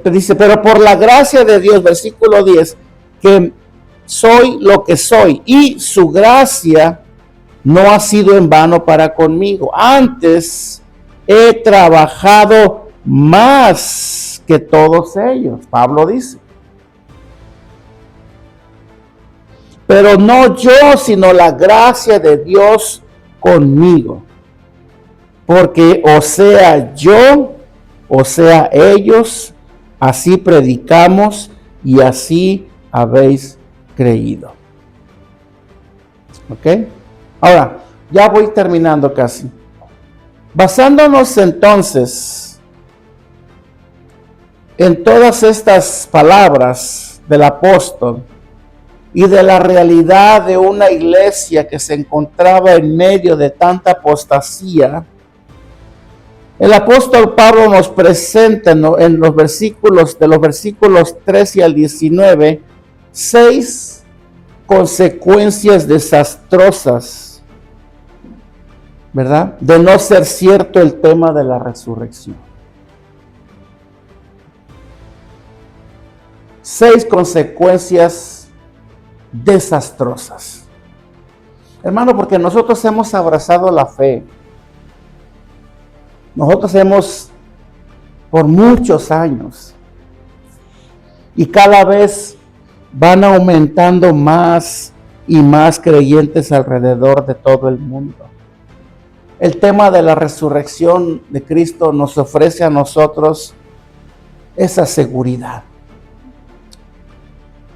Speaker 1: dice, pero por la gracia de Dios, versículo 10, que soy lo que soy y su gracia no ha sido en vano para conmigo. Antes he trabajado más que todos ellos, Pablo dice. Pero no yo, sino la gracia de Dios conmigo. Porque o sea yo, o sea ellos, así predicamos y así habéis creído. ¿Ok? Ahora, ya voy terminando casi. Basándonos entonces en todas estas palabras del apóstol y de la realidad de una iglesia que se encontraba en medio de tanta apostasía, el apóstol Pablo nos presenta en los versículos, de los versículos 13 al 19, 6 consecuencias desastrosas ¿verdad? De no ser cierto el tema de la resurrección. 6 consecuencias desastrosas. Hermano, porque nosotros hemos abrazado la fe. Nosotros hemos, por muchos años, y cada vez van aumentando más y más creyentes alrededor de todo el mundo. El tema de la resurrección de Cristo nos ofrece a nosotros esa seguridad.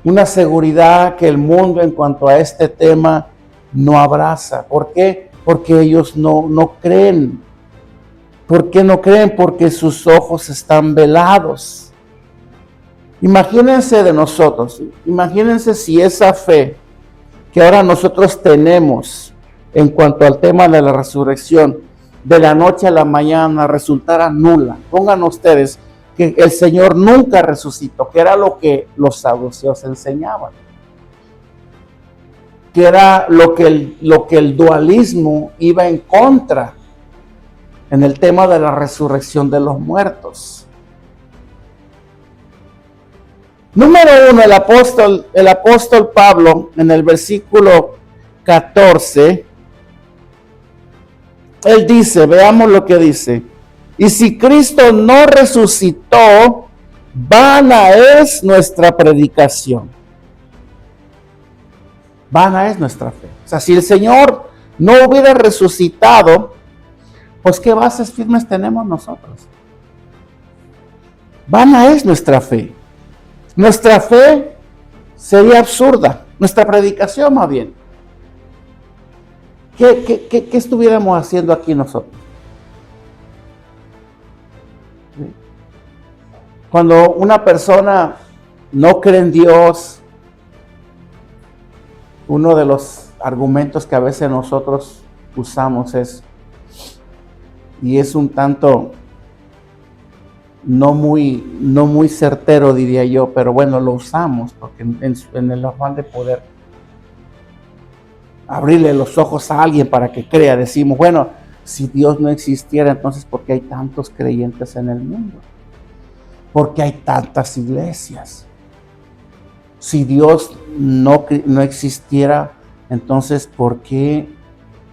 Speaker 1: Una seguridad que el mundo en cuanto a este tema no abraza. ¿Por qué? Porque ellos no creen. ¿Por qué no creen? Porque sus ojos están velados. Imagínense de nosotros, imagínense si esa fe que ahora nosotros tenemos en cuanto al tema de la resurrección, de la noche a la mañana resultara nula. Pongan ustedes que el Señor nunca resucitó, que era lo que los saduceos enseñaban, que era lo que el dualismo iba en contra en el tema de la resurrección de los muertos. Número 1, el apóstol Pablo, en el versículo 14, él dice, veamos lo que dice: y si Cristo no resucitó, vana es nuestra predicación. Vana es nuestra fe. O sea, si el Señor no hubiera resucitado, pues ¿qué bases firmes tenemos nosotros? Vana es nuestra fe. Nuestra fe sería absurda. Nuestra predicación, más bien. ¿Qué estuviéramos haciendo aquí nosotros? Cuando una persona no cree en Dios, uno de los argumentos que a veces nosotros usamos es, y es un tanto no muy certero, diría yo, pero bueno, lo usamos porque en el afán de poder abrirle los ojos a alguien para que crea, decimos, bueno, si Dios no existiera, entonces ¿por qué hay tantos creyentes en el mundo? ¿Por qué hay tantas iglesias? Si Dios no existiera, entonces ¿por qué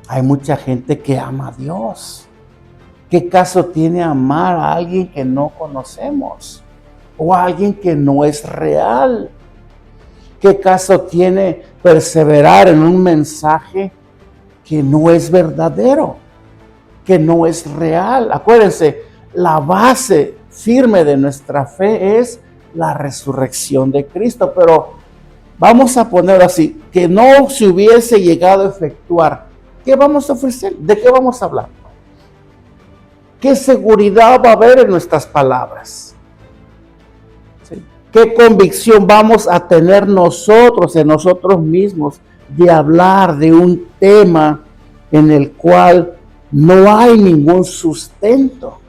Speaker 1: hay mucha gente que ama a Dios? ¿Qué caso tiene amar a alguien que no conocemos? O a alguien que no es real. ¿Qué caso tiene perseverar en un mensaje que no es verdadero? Que no es real. Acuérdense, la base firme de nuestra fe es la resurrección de Cristo. Pero vamos a ponerlo así, que no se hubiese llegado a efectuar. ¿Qué vamos a ofrecer? ¿De qué vamos a hablar? ¿Qué seguridad va a haber en nuestras palabras? ¿Sí? ¿Qué convicción vamos a tener nosotros en nosotros mismos de hablar de un tema en el cual no hay ningún sustento?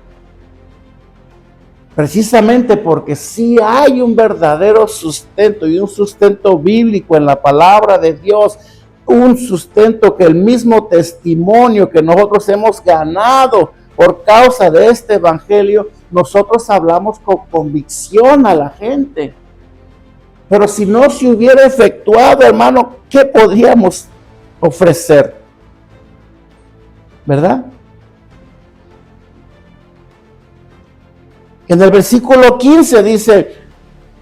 Speaker 1: Precisamente porque sí hay un verdadero sustento y un sustento bíblico en la palabra de Dios, un sustento que el mismo testimonio que nosotros hemos ganado por causa de este evangelio, nosotros hablamos con convicción a la gente. Pero si no se hubiera efectuado, hermano, ¿qué podríamos ofrecer? ¿Verdad? En el versículo 15 dice,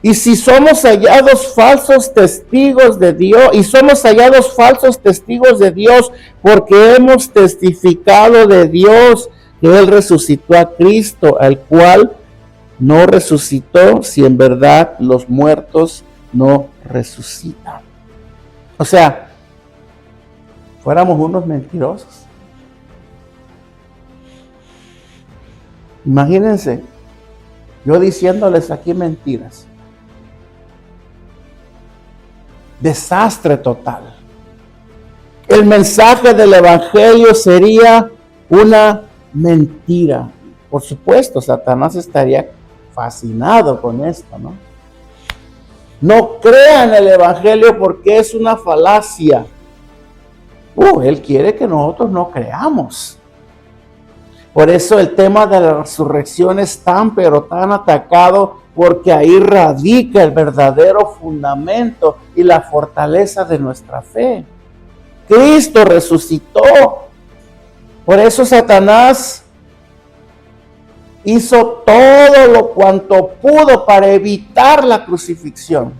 Speaker 1: y si somos hallados falsos testigos de Dios, porque hemos testificado de Dios que Él resucitó a Cristo, al cual no resucitó, si en verdad los muertos no resucitan. O sea, fuéramos unos mentirosos. Imagínense, yo diciéndoles aquí mentiras. Desastre total. El mensaje del evangelio sería una mentira. Por supuesto, Satanás estaría fascinado con esto, ¿no? No crean el evangelio porque es una falacia. Él quiere que nosotros no creamos. Por eso el tema de la resurrección es tan, pero tan atacado, porque ahí radica el verdadero fundamento y la fortaleza de nuestra fe. Cristo resucitó. Por eso Satanás hizo todo lo cuanto pudo para evitar la crucifixión,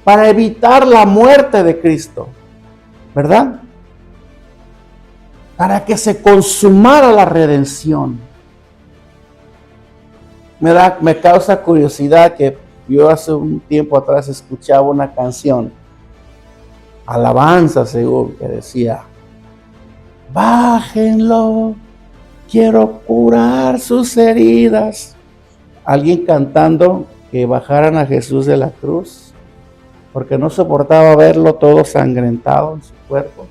Speaker 1: para evitar la muerte de Cristo, ¿verdad? Para que se consumara la redención. Me causa curiosidad que yo hace un tiempo atrás escuchaba una canción, alabanza seguro, que decía: bájenlo, quiero curar sus heridas. Alguien cantando que bajaran a Jesús de la cruz, porque no soportaba verlo todo sangrentado en su cuerpo,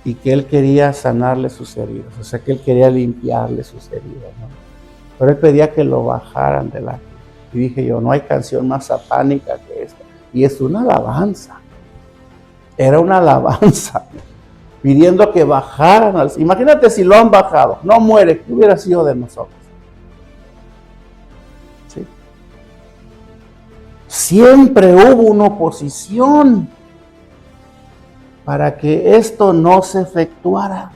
Speaker 1: y que él quería sanarle sus heridas, o sea que él quería limpiarle sus heridas, ¿no? Pero él pedía que lo bajaran de la cruz. Y dije yo, no hay canción más satánica que esta. Y es una alabanza. Era una alabanza, pidiendo que bajaran. Imagínate si lo han bajado, no muere, ¿qué hubiera sido de nosotros? ¿Sí? Siempre hubo una oposición para que esto no se efectuara.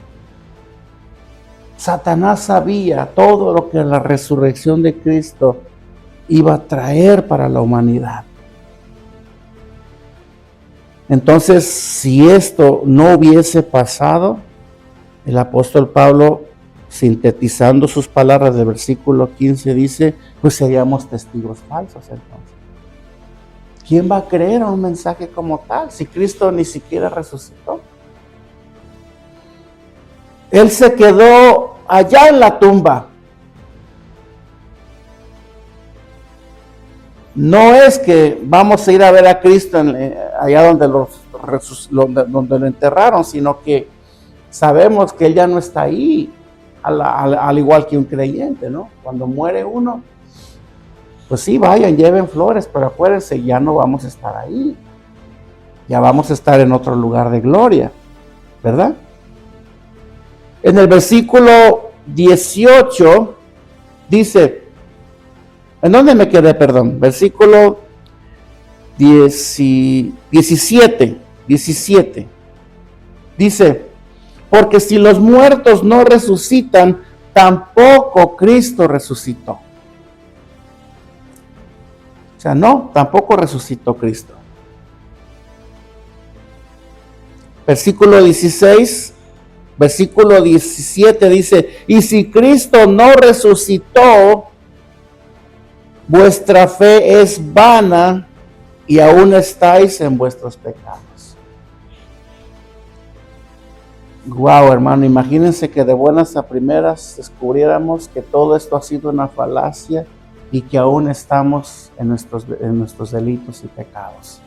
Speaker 1: Satanás sabía todo lo que la resurrección de Cristo iba a traer para la humanidad. Entonces, si esto no hubiese pasado, el apóstol Pablo, sintetizando sus palabras del versículo 15, dice, pues seríamos testigos falsos entonces. ¿Quién va a creer a un mensaje como tal si Cristo ni siquiera resucitó? Él se quedó allá en la tumba. No es que vamos a ir a ver a Cristo allá donde lo enterraron, sino que sabemos que Él ya no está ahí, al igual que un creyente, ¿no? Cuando muere uno, pues sí, vayan, lleven flores, pero acuérdense, ya no vamos a estar ahí. Ya vamos a estar en otro lugar de gloria, ¿verdad? En el versículo 18 dice, ¿en dónde me quedé? Perdón, versículo 17, dice, porque si los muertos no resucitan, tampoco Cristo resucitó. O sea, no, tampoco resucitó Cristo. Versículo 16, versículo 17 dice, y si Cristo no resucitó, vuestra fe es vana y aún estáis en vuestros pecados. Wow, hermano, imagínense que de buenas a primeras descubriéramos que todo esto ha sido una falacia y que aún estamos en nuestros delitos y pecados.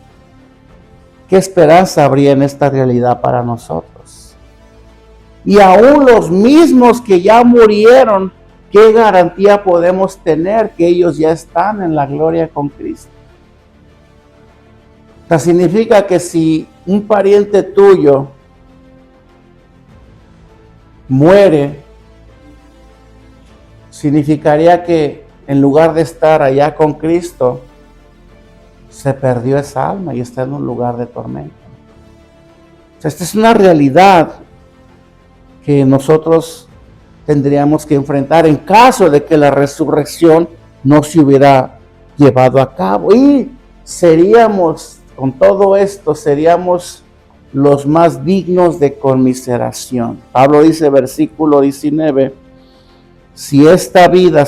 Speaker 1: ¿Qué esperanza habría en esta realidad para nosotros? Y aún los mismos que ya murieron, ¿qué garantía podemos tener que ellos ya están en la gloria con Cristo? O sea, significa que si un pariente tuyo muere, significaría que en lugar de estar allá con Cristo, se perdió esa alma y está en un lugar de tormento. O sea, esta es una realidad que nosotros tendríamos que enfrentar en caso de que la resurrección no se hubiera llevado a cabo. Y seríamos, con todo esto, seríamos los más dignos de conmiseración. Pablo dice, versículo 19, si en esta vida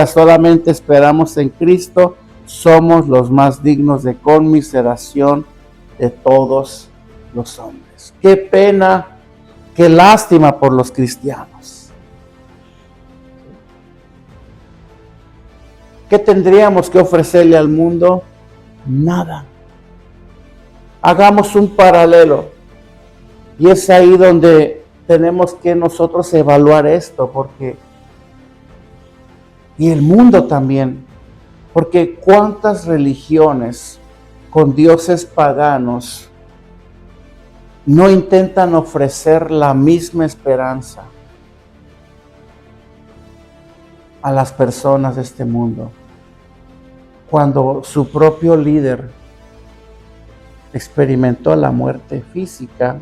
Speaker 1: solamente esperamos en Cristo, somos los más dignos de conmiseración de todos los hombres. Qué pena, qué lástima por los cristianos. ¿Qué tendríamos que ofrecerle al mundo? Nada. Hagamos un paralelo. Y es ahí donde tenemos que nosotros evaluar esto, porque y el mundo también, porque cuántas religiones con dioses paganos no intentan ofrecer la misma esperanza a las personas de este mundo, cuando su propio líder experimentó la muerte física,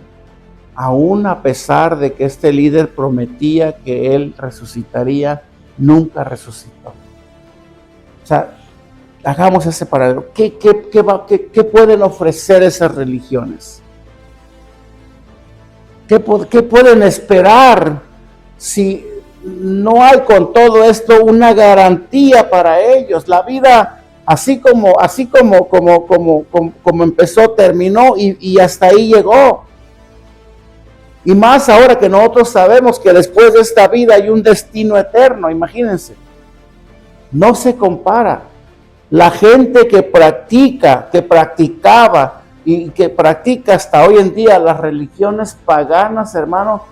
Speaker 1: aún a pesar de que este líder prometía que él resucitaría, nunca resucitó. O sea, hagamos ese paralelo. ¿Qué pueden ofrecer esas religiones? ¿Qué pueden esperar si no hay con todo esto una garantía para ellos? La vida, así como empezó, terminó y hasta ahí llegó. Y más ahora que nosotros sabemos que después de esta vida hay un destino eterno, imagínense. No se compara. La gente que practicaba y que practica hasta hoy en día las religiones paganas, hermano,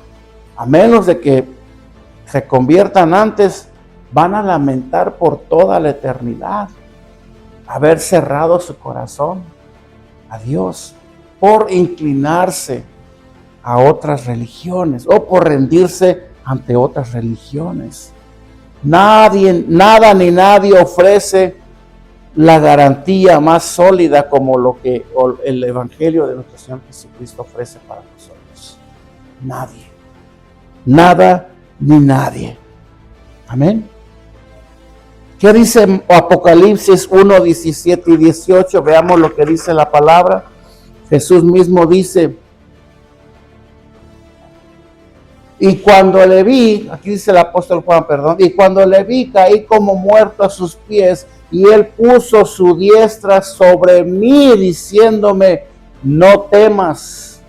Speaker 1: a menos de que se conviertan antes, van a lamentar por toda la eternidad haber cerrado su corazón a Dios por inclinarse a otras religiones o por rendirse ante otras religiones. Nada ni nadie ofrece la garantía más sólida como lo que el Evangelio de nuestro Señor Jesucristo ofrece para nosotros. Nadie. Nada ni nadie. Amén. ¿Qué dice Apocalipsis 1, 17 y 18? Veamos lo que dice la palabra. Jesús mismo dice: y cuando le vi, aquí dice el apóstol Juan, y cuando le vi, caí como muerto a sus pies, y él puso su diestra sobre mí, diciéndome: no temas,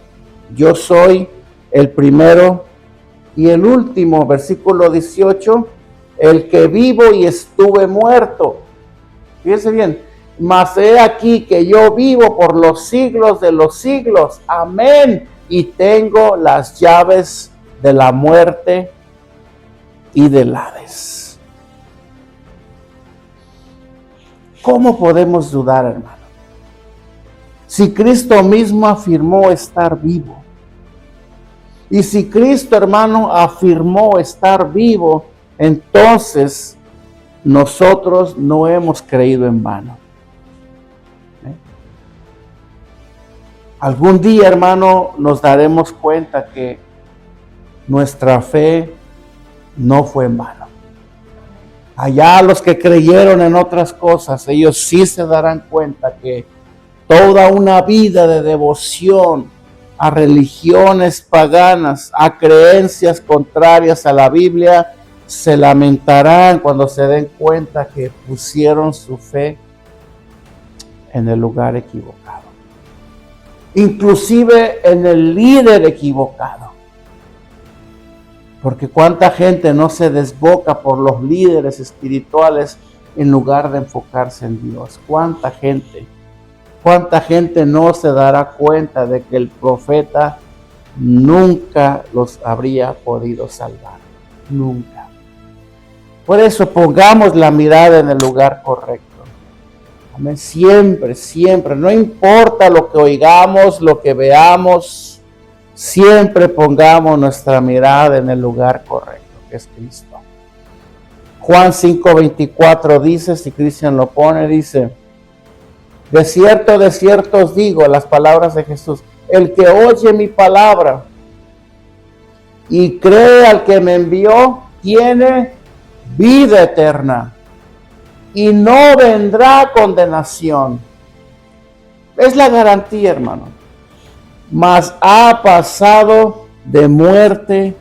Speaker 1: yo soy el primero y el último. Versículo 18, el que vivo y estuve muerto. Fíjense bien, mas he aquí que yo vivo por los siglos de los siglos. Amén. Y tengo las llaves de la muerte y del Hades. ¿Cómo podemos dudar, hermano? Si Cristo mismo afirmó estar vivo. Y si Cristo, hermano, afirmó estar vivo, entonces nosotros no hemos creído en vano. Algún día, hermano, nos daremos cuenta que nuestra fe no fue en vano. Allá los que creyeron en otras cosas, ellos sí se darán cuenta que toda una vida de devoción a religiones paganas, a creencias contrarias a la Biblia, se lamentarán cuando se den cuenta que pusieron su fe en el lugar equivocado, inclusive en el líder equivocado. Porque cuánta gente no se desboca por los líderes espirituales en lugar de enfocarse en Dios. Cuánta gente no se dará cuenta de que el profeta nunca los habría podido salvar. Nunca. Por eso pongamos la mirada en el lugar correcto. Amén. Siempre, siempre. No importa lo que oigamos, lo que veamos. Siempre pongamos nuestra mirada en el lugar correcto, que es Cristo. Juan 5:24 dice, si Cristian lo pone, dice: de cierto os digo, las palabras de Jesús, el que oye mi palabra y cree al que me envió, tiene vida eterna y no vendrá condenación. Es la garantía, hermano. Mas ha pasado de muerte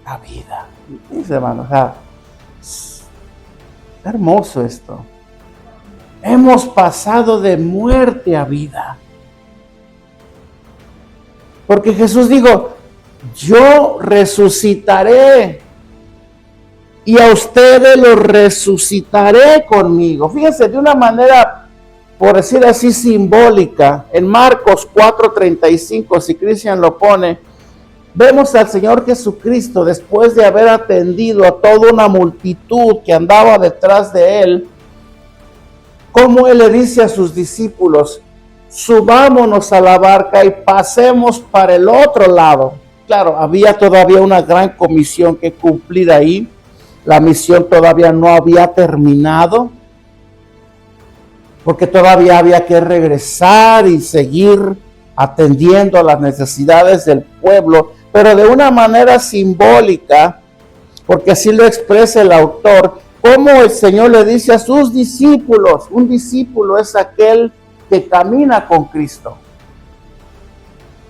Speaker 1: a vida. Dice, hermano, está hermoso esto. Hemos pasado de muerte a vida. Porque Jesús dijo: yo resucitaré y a ustedes los resucitaré conmigo. Fíjense, de una manera, por decir así, simbólica, en Marcos 4:35, si Cristian lo pone, vemos al Señor Jesucristo, después de haber atendido a toda una multitud que andaba detrás de él, cómo él le dice a sus discípulos: subámonos a la barca y pasemos para el otro lado. Claro, había todavía una gran comisión que cumplir ahí. La misión todavía no había terminado, porque todavía había que regresar y seguir atendiendo a las necesidades del pueblo, pero de una manera simbólica, porque así lo expresa el autor, como el Señor le dice a sus discípulos, un discípulo es aquel que camina con Cristo,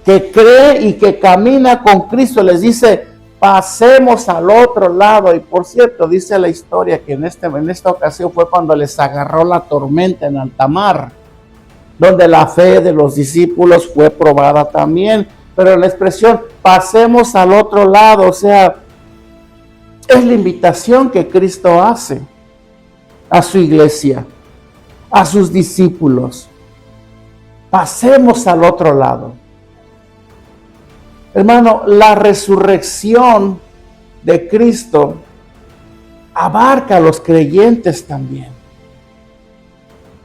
Speaker 1: que cree y que camina con Cristo. Les dice, pasemos al otro lado. Y por cierto, dice la historia que en esta ocasión fue cuando les agarró la tormenta en alta mar, donde la fe de los discípulos fue probada también. Pero la expresión, pasemos al otro lado, o sea, es la invitación que Cristo hace a su iglesia, a sus discípulos. Pasemos al otro lado. Hermano, la resurrección de Cristo abarca a los creyentes también.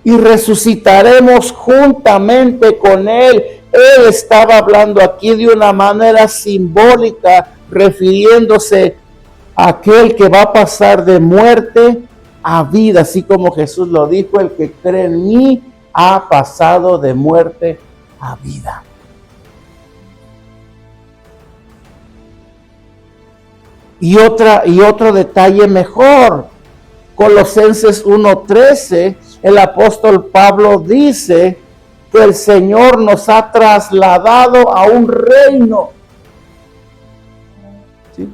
Speaker 1: Y resucitaremos juntamente con Él. Él estaba hablando aquí de una manera simbólica, refiriéndose a aquel que va a pasar de muerte a vida, así como Jesús lo dijo, el que cree en mí ha pasado de muerte a vida. Y otro detalle mejor, Colosenses 1:13, el apóstol Pablo dice que el Señor nos ha trasladado a un reino. ¿Sí?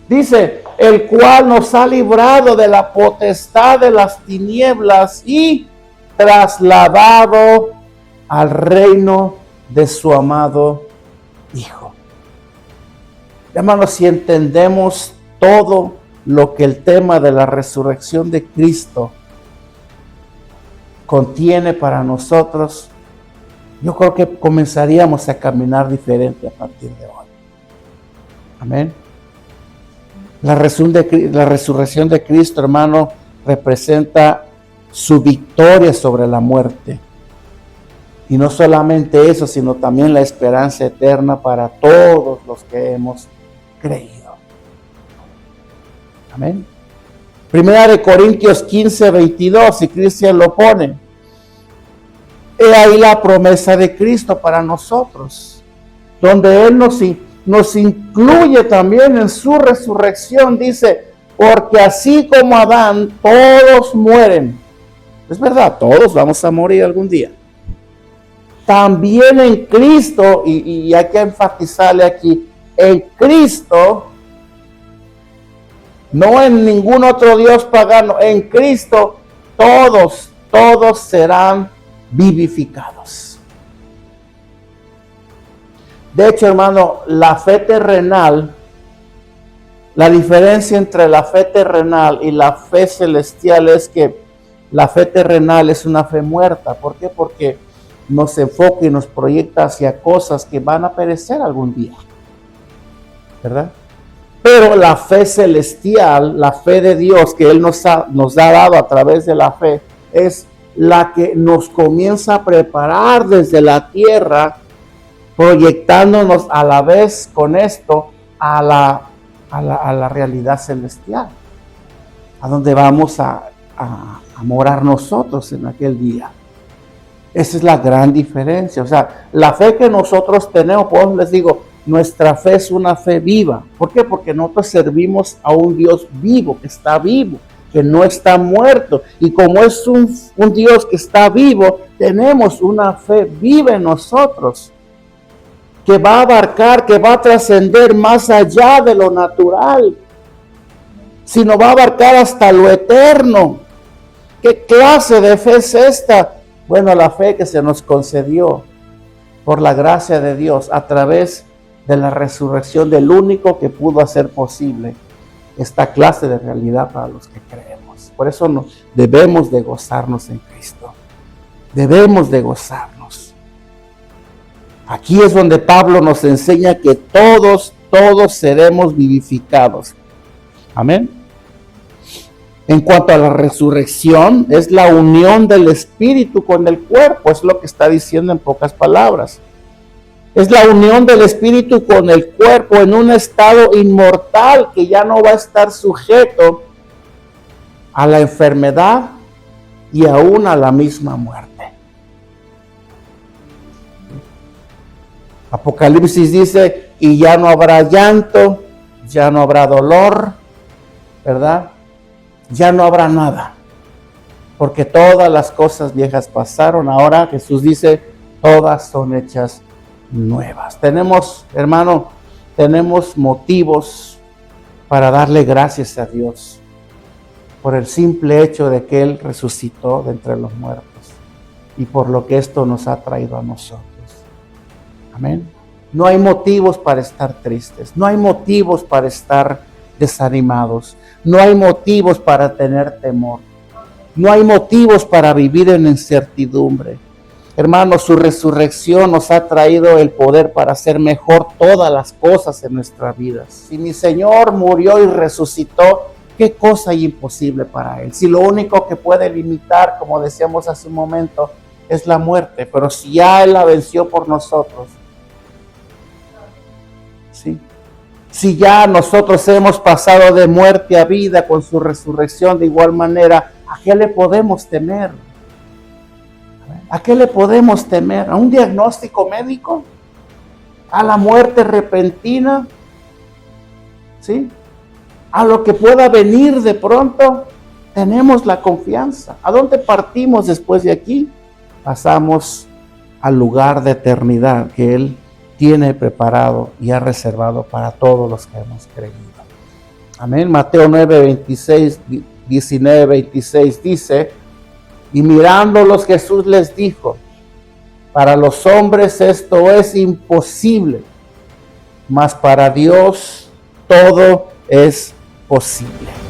Speaker 1: Dice, el cual nos ha librado de la potestad de las tinieblas y trasladado al reino de su amado Hijo. Hermanos, si entendemos todo lo que el tema de la resurrección de Cristo contiene para nosotros, yo creo que comenzaríamos a caminar diferente a partir de hoy. Amén. La resurrección de Cristo, hermano, representa su victoria sobre la muerte. Y no solamente eso, sino también la esperanza eterna para todos los que hemos creído. Amén. Primera de Corintios 15:22, si Cristian lo pone. He ahí la promesa de Cristo para nosotros, donde Él nos incluye también en su resurrección. Dice, porque así como Adán, todos mueren. Es verdad, todos vamos a morir algún día. También en Cristo, y hay que enfatizarle aquí, en Cristo, no en ningún otro Dios pagano, en Cristo todos serán vivificados. De hecho, hermano, la fe terrenal, la diferencia entre la fe terrenal y la fe celestial es que la fe terrenal es una fe muerta. ¿Por qué? Porque nos enfoca y nos proyecta hacia cosas que van a perecer algún día, ¿verdad? Pero la fe celestial, la fe de Dios que Él nos ha dado a través de la fe, es la que nos comienza a preparar desde la tierra, proyectándonos a la vez con esto a la realidad celestial, a donde vamos a morar nosotros en aquel día. Esa es la gran diferencia. O sea, la fe que nosotros tenemos, por eso les digo, nuestra fe es una fe viva. ¿Por qué? Porque nosotros servimos a un Dios vivo, que está vivo, que no está muerto. Y como es un Dios que está vivo, tenemos una fe viva en nosotros, que va a abarcar, que va a trascender más allá de lo natural, sino va a abarcar hasta lo eterno. ¿Qué clase de fe es esta? Bueno, la fe que se nos concedió por la gracia de Dios a través de la resurrección del único que pudo hacer posible esta clase de realidad para los que creemos. Por eso debemos de gozarnos en Cristo. Debemos de gozarnos. Aquí es donde Pablo nos enseña que todos seremos vivificados. Amén. En cuanto a la resurrección, es la unión del espíritu con el cuerpo, es lo que está diciendo en pocas palabras. Es la unión del espíritu con el cuerpo en un estado inmortal que ya no va a estar sujeto a la enfermedad y aún a la misma muerte. Apocalipsis dice, y ya no habrá llanto, ya no habrá dolor, ¿verdad? Ya no habrá nada, porque todas las cosas viejas pasaron. Ahora Jesús dice, todas son hechas nuevas. Tenemos, hermano, tenemos motivos para darle gracias a Dios por el simple hecho de que Él resucitó de entre los muertos y por lo que esto nos ha traído a nosotros. Amén. No hay motivos para estar tristes, no hay motivos para estar desanimados, no hay motivos para tener temor, no hay motivos para vivir en incertidumbre. Hermanos, su resurrección nos ha traído el poder para hacer mejor todas las cosas en nuestras vidas. Si mi Señor murió y resucitó, ¿qué cosa hay imposible para Él? Si lo único que puede limitar, como decíamos hace un momento, es la muerte, pero si ya Él la venció por nosotros, ¿sí? Si ya nosotros hemos pasado de muerte a vida con su resurrección de igual manera, ¿a qué le podemos temer? ¿A qué le podemos temer? ¿A un diagnóstico médico? ¿A la muerte repentina? ¿Sí? A lo que pueda venir de pronto, tenemos la confianza. ¿A dónde partimos después de aquí? Pasamos al lugar de eternidad que Él tiene preparado y ha reservado para todos los que hemos creído. Amén. Mateo 19, 26 dice, y mirándolos Jesús les dijo, para los hombres esto es imposible, mas para Dios todo es posible.